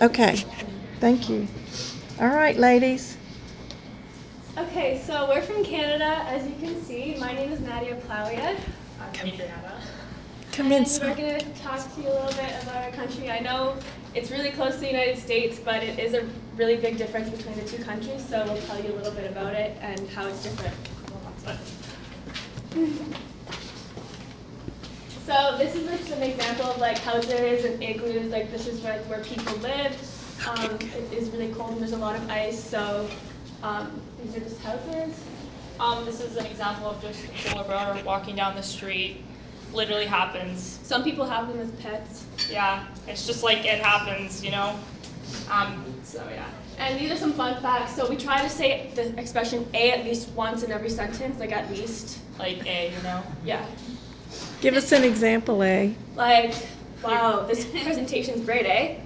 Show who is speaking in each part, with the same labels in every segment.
Speaker 1: Okay, thank you. All right, ladies.
Speaker 2: Okay, so we're from Canada, as you can see. My name is Nadia Plowia.
Speaker 1: Come in,
Speaker 2: And
Speaker 1: sir.
Speaker 2: we're going to talk to you a little bit about our country. I know it's really close to the United States, but it is a really big difference between the two countries, so we'll tell you a little bit about it and how it's different. So this is just an example of like houses and igloos. Like this is where people live. It is really cold and there's a lot of ice, so these are just houses.
Speaker 3: This is an example of just a polar bear walking down the street. Literally happens.
Speaker 2: Some people have them as pets.
Speaker 3: Yeah, it's just like it happens, you know? So yeah.
Speaker 2: And these are some fun facts. So we try to say the expression "a" at least once in every sentence, like at least.
Speaker 3: Like A, you know?
Speaker 2: Yeah.
Speaker 1: Give us an example, A.
Speaker 2: Like, wow, this presentation's great, eh?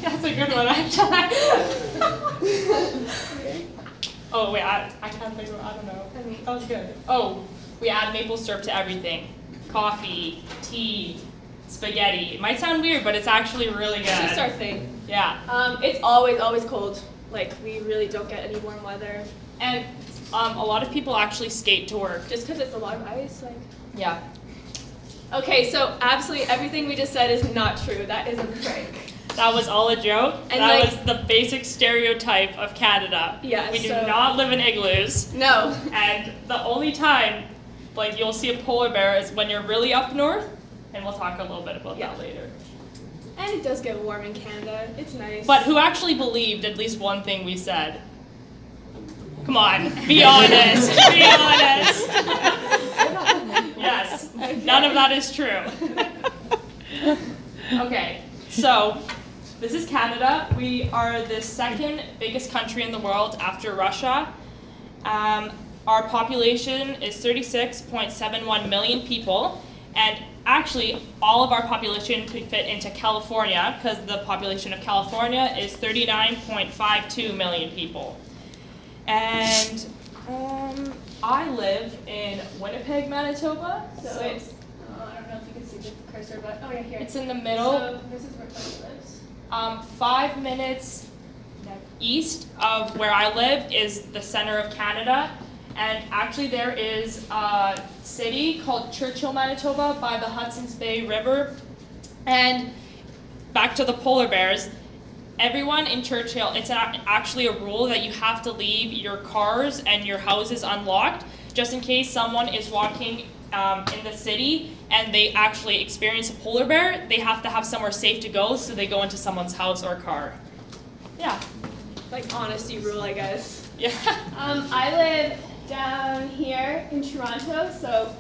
Speaker 3: That's a good one, actually. Oh, wait, I can't think of, I don't know. That was good. Oh, we add maple syrup to everything. Coffee, tea, spaghetti. It might sound weird, but it's actually really good.
Speaker 2: It's just our thing.
Speaker 3: Yeah.
Speaker 2: It's always cold. Like, we really don't get any warm weather.
Speaker 3: And a lot of people actually skate to work.
Speaker 2: Just because it's a lot of ice, like.
Speaker 3: Yeah.
Speaker 2: Okay, so absolutely everything we just said is not true. That is a prank.
Speaker 3: That was all a joke.
Speaker 2: And
Speaker 3: that
Speaker 2: like,
Speaker 3: was the basic stereotype of Canada.
Speaker 2: Yeah,
Speaker 3: we do
Speaker 2: so,
Speaker 3: not live in igloos.
Speaker 2: No.
Speaker 3: And the only time like you'll see a polar bear is when you're really up north, and we'll talk a little bit about that later.
Speaker 2: And it does get warm in Canada. It's nice.
Speaker 3: But who actually believed at least one thing we said? Come on, be honest. Be honest. Yes, none of that is true. Okay, so this is Canada. We are the second biggest country in the world after Russia. Our population is 36.71 million people, and actually all of our population could fit into California because the population of California is 39.52 million people. And I live in Winnipeg, Manitoba.
Speaker 2: So it's, I don't know if you can see the cursor, but oh yeah, here.
Speaker 3: It's in the middle.
Speaker 2: So this is where Tony lives.
Speaker 3: 5 minutes east of where I live is the center of Canada. And actually there is a city called Churchill, Manitoba by the Hudson's Bay River. And back to the polar bears, everyone in Churchill, it's actually a rule that you have to leave your cars and your houses unlocked just in case someone is walking in the city and they actually experience a polar bear. They have to have somewhere safe to go, so they go into someone's house or car. Yeah.
Speaker 2: Like honesty rule, I guess.
Speaker 3: Yeah.
Speaker 2: I live down here in Toronto, so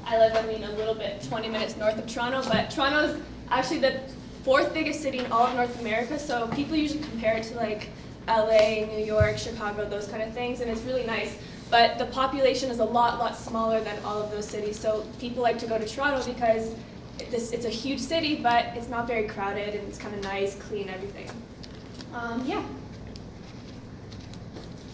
Speaker 2: I live, a little bit 20 minutes north of Toronto, but Toronto's actually the 4th biggest city in all of North America, so people usually compare it to like LA, New York, Chicago, those kind of things, and it's really nice. But the population is a lot smaller than all of those cities, so people like to go to Toronto because it's a huge city, but it's not very crowded, and it's kind of nice, clean, everything. Yeah.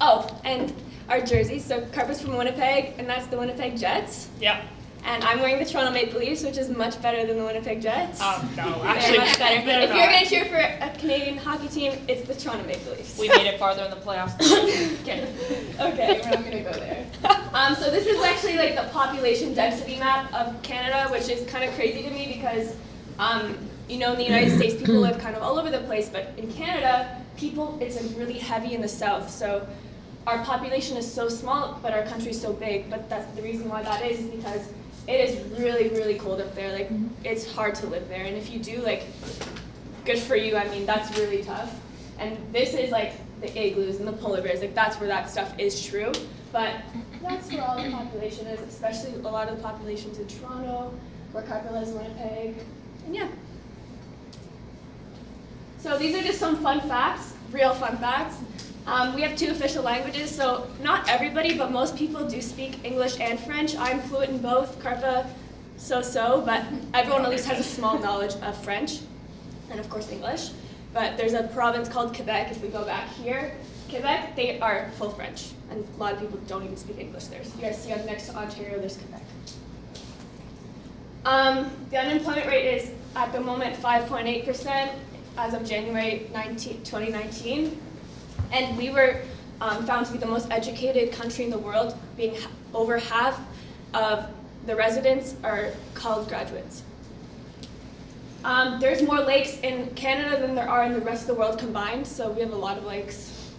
Speaker 2: Oh, and our jerseys. So Carpa's from Winnipeg, and that's the Winnipeg Jets.
Speaker 3: Yeah.
Speaker 2: And I'm wearing the Toronto Maple Leafs, which is much better than the Winnipeg Jets.
Speaker 3: No,
Speaker 2: They're
Speaker 3: actually,
Speaker 2: much better.
Speaker 3: they're
Speaker 2: If
Speaker 3: not.
Speaker 2: you're going to cheer for a Canadian hockey team, it's the Toronto Maple Leafs.
Speaker 3: We made it farther in the playoffs.
Speaker 2: Okay, we're not going to go there. So this is actually like the population density map of Canada, which is kind of crazy to me because, in the United States, people live kind of all over the place, but in Canada, it's really heavy in the south. So our population is so small, but our country is so big. But that's the reason why that is because it is really cold up there. Like, it's hard to live there. And if you do, like, good for you. That's really tough. And this is like the igloos and the polar bears. Like, that's where that stuff is true. But that's where all the population is, especially a lot of the population's in Toronto, where Carpa lives, Winnipeg. And yeah. So these are just some fun facts, real fun facts. We have 2 official languages, so not everybody, but most people do speak English and French. I'm fluent in both, Carpa so-so, but everyone at least has a small knowledge of French, and of course English. But there's a province called Quebec, if we go back here. Quebec, they are full French, and a lot of people don't even speak English there. So you guys see next to Ontario, there's Quebec. The unemployment rate is at the moment 5.8% as of January 2019. And we were found to be the most educated country in the world, being over half of the residents are college graduates. There's more lakes in Canada than there are in the rest of the world combined, so we have a lot of lakes.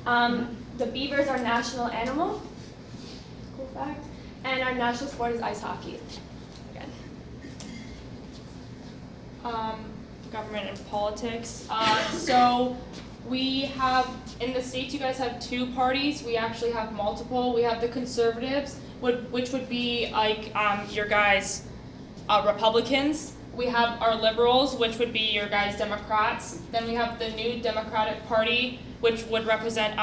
Speaker 2: The beaver is our national animal, cool fact, and our national sport is ice hockey. Again.
Speaker 3: Government and politics. So we have, in the States, you guys have two parties. We actually have multiple. We have the Conservatives, which would be like your guys' Republicans. We have our Liberals, which would be your guys' Democrats. Then we have the New Democratic Party, which would represent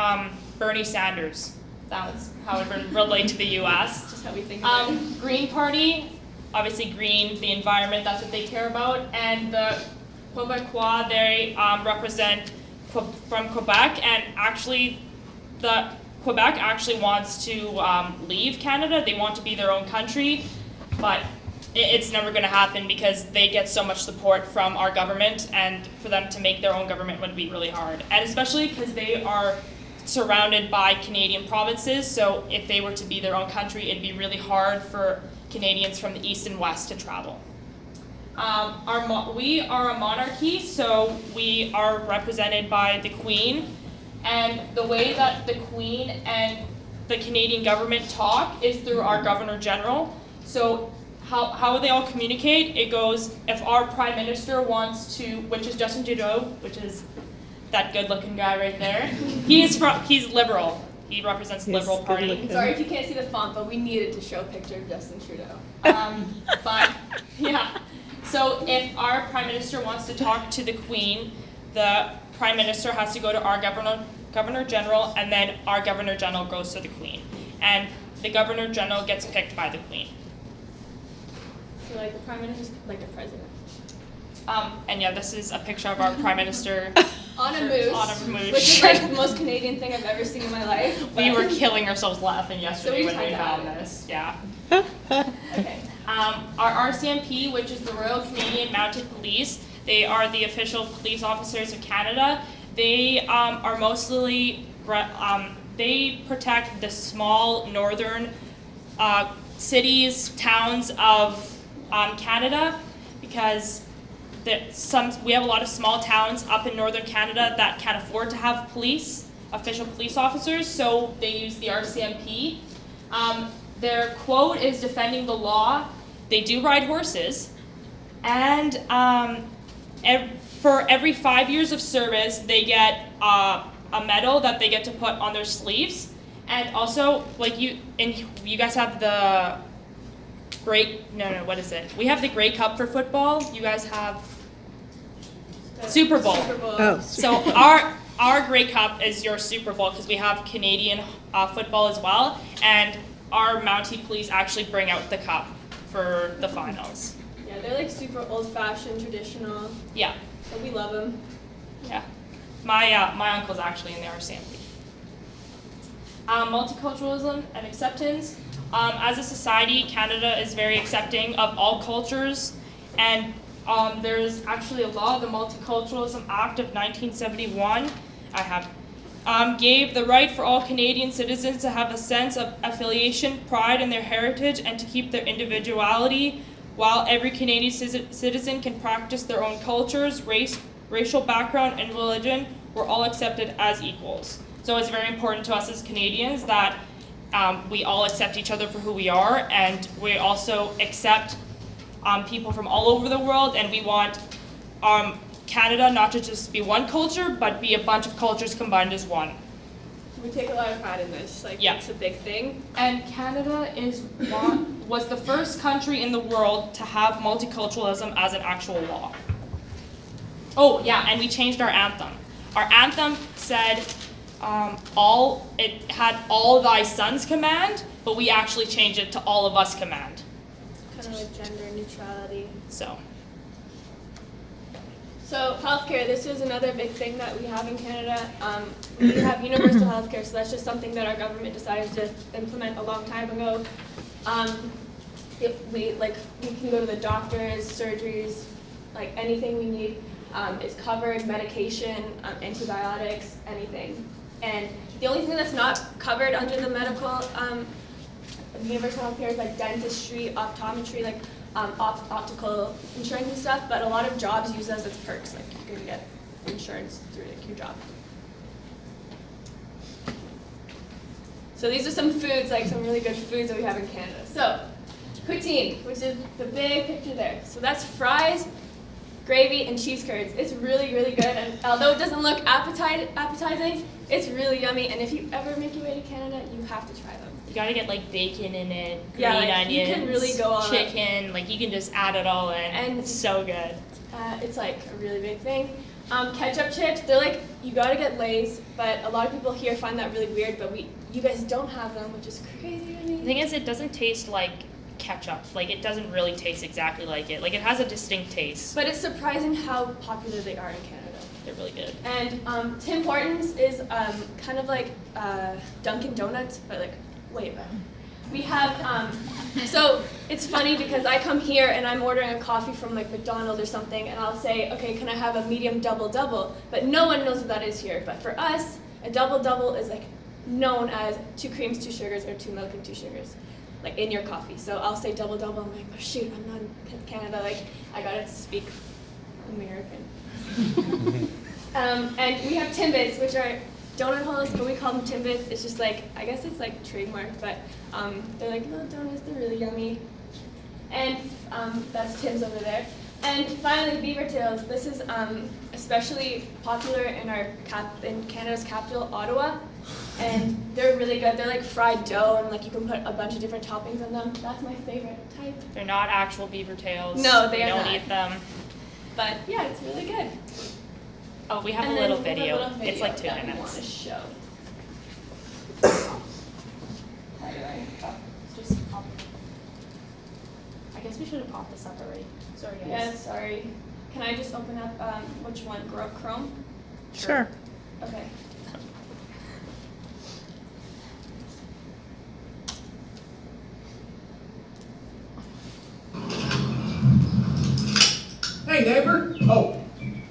Speaker 3: Bernie Sanders. That was how it would relate to the U.S.
Speaker 2: Just how we think about it.
Speaker 3: Green Party, obviously green, the environment, that's what they care about. And the Quebecois, they represent from Quebec, and actually the Quebec actually wants to leave Canada. They want to be their own country, but it's never going to happen because they get so much support from our government, and for them to make their own government would be really hard. And especially because they are surrounded by Canadian provinces, so if they were to be their own country, it'd be really hard for Canadians from the east and west to travel. We are a monarchy, so we are represented by the Queen, and the way that the Queen and the Canadian government talk is through our Governor General. So how they all communicate, it goes, if our Prime Minister wants to, which is Justin Trudeau, which is that good-looking guy right there, he's Liberal. He represents the Liberal Party.
Speaker 2: Sorry if you can't see the font, but we needed to show a picture of Justin Trudeau.
Speaker 3: But yeah, so if our Prime Minister wants to talk to the Queen, the Prime Minister has to go to our Governor General, and then our Governor General goes to the Queen, and the Governor General gets picked by the Queen.
Speaker 2: So like the Prime Minister's like the president.
Speaker 3: And yeah, this is a picture of our Prime Minister
Speaker 2: On a moose.
Speaker 3: On a moose.
Speaker 2: Which is like the most Canadian thing I've ever seen in my life.
Speaker 3: We were killing ourselves laughing yesterday
Speaker 2: So
Speaker 3: when we
Speaker 2: we
Speaker 3: found
Speaker 2: tried that.
Speaker 3: this. Yeah.
Speaker 2: Okay.
Speaker 3: Our RCMP, which is the Royal Canadian Mounted Police, they are the official police officers of Canada. They are mostly, they protect the small northern cities, towns of Canada, because we have a lot of small towns up in northern Canada that can't afford to have official police officers, so they use the RCMP. Their quote is defending the law. They do ride horses, and for every 5 years of service, they get a medal that they get to put on their sleeves. And also, like you guys have the what is it? We have the Grey Cup for football. You guys have Super Bowl.
Speaker 2: Super Bowl.
Speaker 1: Oh,
Speaker 3: So our Grey Cup is your Super Bowl because we have Canadian football as well, and our Mountie Police actually bring out the cup for the finals.
Speaker 2: Yeah, they're like super old-fashioned, traditional,
Speaker 3: Yeah,
Speaker 2: but we love them.
Speaker 3: yeah. My uncle's actually in the RCMP. Multiculturalism and acceptance. As a society, Canada is very accepting of all cultures, and there's actually a law, the Multiculturalism Act of 1971. Gave the right for all Canadian citizens to have a sense of affiliation, pride in their heritage, and to keep their individuality, while every Canadian citizen can practice their own cultures, racial background, and religion. We're all accepted as equals. So it's very important to us as Canadians that we all accept each other for who we are, and we also accept people from all over the world, and we want Canada not to just be one culture, but be a bunch of cultures combined as one.
Speaker 2: We take a lot of pride in this. Like,
Speaker 3: Yeah.
Speaker 2: it's a big thing.
Speaker 3: And Canada was the first country in the world to have multiculturalism as an actual law. Oh yeah, and we changed our anthem. Our anthem said it had all thy sons command, but we actually changed it to all of us command.
Speaker 2: Kind of like gender neutrality.
Speaker 3: So
Speaker 2: So healthcare, this is another big thing that we have in Canada. We have universal healthcare, so that's just something that our government decided to implement a long time ago. We can go to the doctors, surgeries, like anything we need is covered, medication, antibiotics, anything. And the only thing that's not covered under the medical universal health care is like dentistry, optometry, like optical insurance and stuff, but a lot of jobs use those as perks, like you can get insurance through like, your job. So these are some foods, like some really good foods that we have in Canada. So, poutine, which is the big picture there. So that's fries, gravy, and cheese curds. It's really, really good, and although it doesn't look appetizing, it's really yummy, and if you ever make your way to Canada, you have to try them.
Speaker 3: You gotta get like bacon in it, green
Speaker 2: Yeah, like, you
Speaker 3: onions,
Speaker 2: can really go all out.
Speaker 3: chicken, like you can just add it all in.
Speaker 2: And
Speaker 3: it's so good.
Speaker 2: It's like a really big thing. Ketchup chips, they're like, you gotta get Lay's, but a lot of people here find that really weird, but you guys don't have them, which is crazy to me.
Speaker 3: The thing is, it doesn't taste like ketchup. Like it doesn't really taste exactly like it. Like it has a distinct taste.
Speaker 2: But it's surprising how popular they are in Canada.
Speaker 3: They're really good.
Speaker 2: And Tim Hortons is kind of like Dunkin' Donuts, but like way better. We have, so it's funny because I come here and I'm ordering a coffee from like McDonald's or something, and I'll say, okay, can I have a medium double-double? But no one knows what that is here. But for us, a double-double is like known as 2 creams, 2 sugars, or 2 milk and 2 sugars, like in your coffee. So I'll say double-double, I'm like, oh shoot, I'm not in Canada, like I gotta speak American. And we have Timbits, which are donut holes, but we call them Timbits. It's just like, I guess it's like trademark, but they're like little donuts, they're really yummy. And that's Tim's over there. And finally, beaver tails. This is especially popular in in Canada's capital, Ottawa. And they're really good. They're like fried dough, and like you can put a bunch of different toppings on them. That's my favorite type.
Speaker 3: They're not actual beaver tails.
Speaker 2: No, they
Speaker 3: we
Speaker 2: are
Speaker 3: don't
Speaker 2: not.
Speaker 3: Eat them.
Speaker 2: But yeah, it's really good.
Speaker 3: Oh, we have
Speaker 2: And
Speaker 3: a
Speaker 2: then
Speaker 3: little
Speaker 2: we have a
Speaker 3: video.
Speaker 2: little
Speaker 3: It's like 2
Speaker 2: that we want
Speaker 3: minutes.
Speaker 2: to show. How do I?
Speaker 3: Oh, just pop. I guess we should have popped this up already. Sorry, guys.
Speaker 2: Yeah, sorry. Can I just open up which one? Chrome?
Speaker 1: Sure.
Speaker 2: Okay.
Speaker 4: Hey, neighbor. Oh,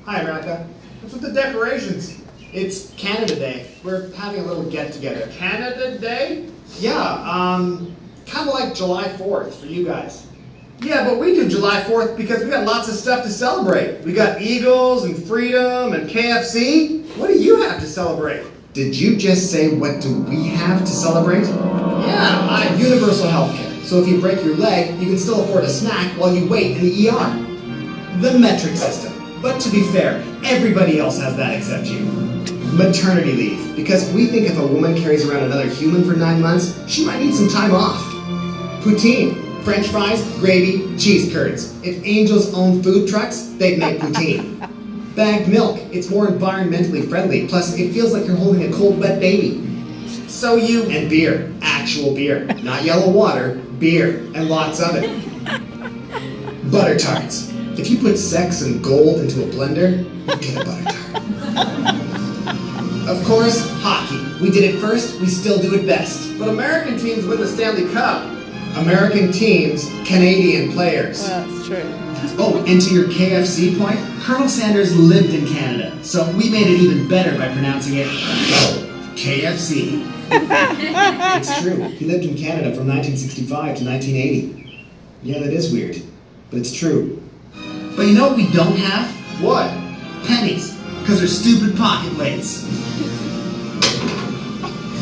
Speaker 4: hi, America. What's with the decorations? It's Canada Day. We're having a little get-together. Canada Day? Yeah, kind of like July 4th for you guys. Yeah, but we do July 4th because we got lots of stuff to celebrate. We got Eagles and freedom and KFC. What do you have to celebrate? Did you just say what do we have to celebrate? Yeah, universal health care. So if you break your leg, you can still afford a snack while you wait in the ER. The metric system. But to be fair, everybody else has that except you. Maternity leave. Because we think if a woman carries around another human for 9 months, she might need some time off. Poutine. French fries, gravy, cheese curds. If angels owned food trucks, they'd make poutine. Bagged milk. It's more environmentally friendly. Plus, it feels like you're holding a cold, wet baby. So you... And beer. Actual beer. Not yellow water. Beer. And lots of it. Butter tarts. If you put sex and gold into a blender, you get a butter tart. Of course, hockey. We did it first, we still do it best. But American teams win the Stanley Cup. American teams, Canadian players.
Speaker 1: Well, that's true.
Speaker 4: Oh, and to your KFC point, Colonel Sanders lived in Canada, so we made it even better by pronouncing it KFC. It's true. He lived in Canada from 1965 to 1980. Yeah, that is weird, but it's true. But you know what we don't have? What? Pennies, because they're stupid pocket weights.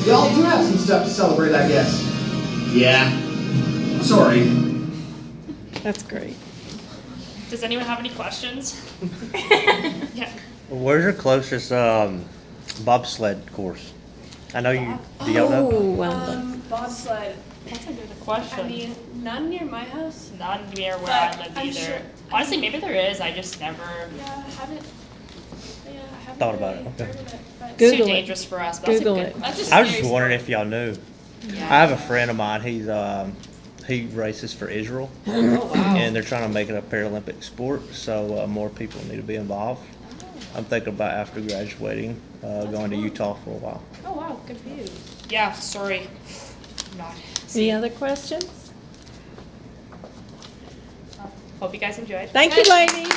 Speaker 4: Y'all do have some stuff to celebrate, I guess. Yeah. Sorry.
Speaker 1: That's great.
Speaker 3: Does anyone have any questions? Yeah.
Speaker 5: Where's your closest bobsled course? I know you. Do y'all know?
Speaker 1: Oh, well,
Speaker 2: Bobsled.
Speaker 3: That's a good question.
Speaker 2: I mean, none near my house.
Speaker 3: Not near where
Speaker 2: But
Speaker 3: I live
Speaker 2: I'm
Speaker 3: either.
Speaker 2: sure-
Speaker 3: Honestly, maybe there is. I just never.
Speaker 2: Yeah, I haven't. Yeah, I haven't
Speaker 5: Thought about
Speaker 2: really
Speaker 5: it, okay.
Speaker 2: heard of it, but-
Speaker 3: It's
Speaker 1: Google
Speaker 3: too
Speaker 1: it.
Speaker 3: dangerous for us. But that's
Speaker 1: Google
Speaker 3: a good
Speaker 1: it.
Speaker 3: question.
Speaker 2: That's a
Speaker 5: I was just
Speaker 2: scary
Speaker 5: wondering
Speaker 2: sport.
Speaker 5: if y'all knew.
Speaker 3: Yeah.
Speaker 5: I have a friend of mine. He races for Israel,
Speaker 3: Oh wow.
Speaker 5: and they're trying to make it a Paralympic sport. So more people need to be involved. I'm thinking about after graduating, going to Utah for a while.
Speaker 2: Oh wow, good for you.
Speaker 3: Yeah. Sorry. Not.
Speaker 1: any other questions?
Speaker 3: Hope you guys enjoyed.
Speaker 1: Thank you, ladies.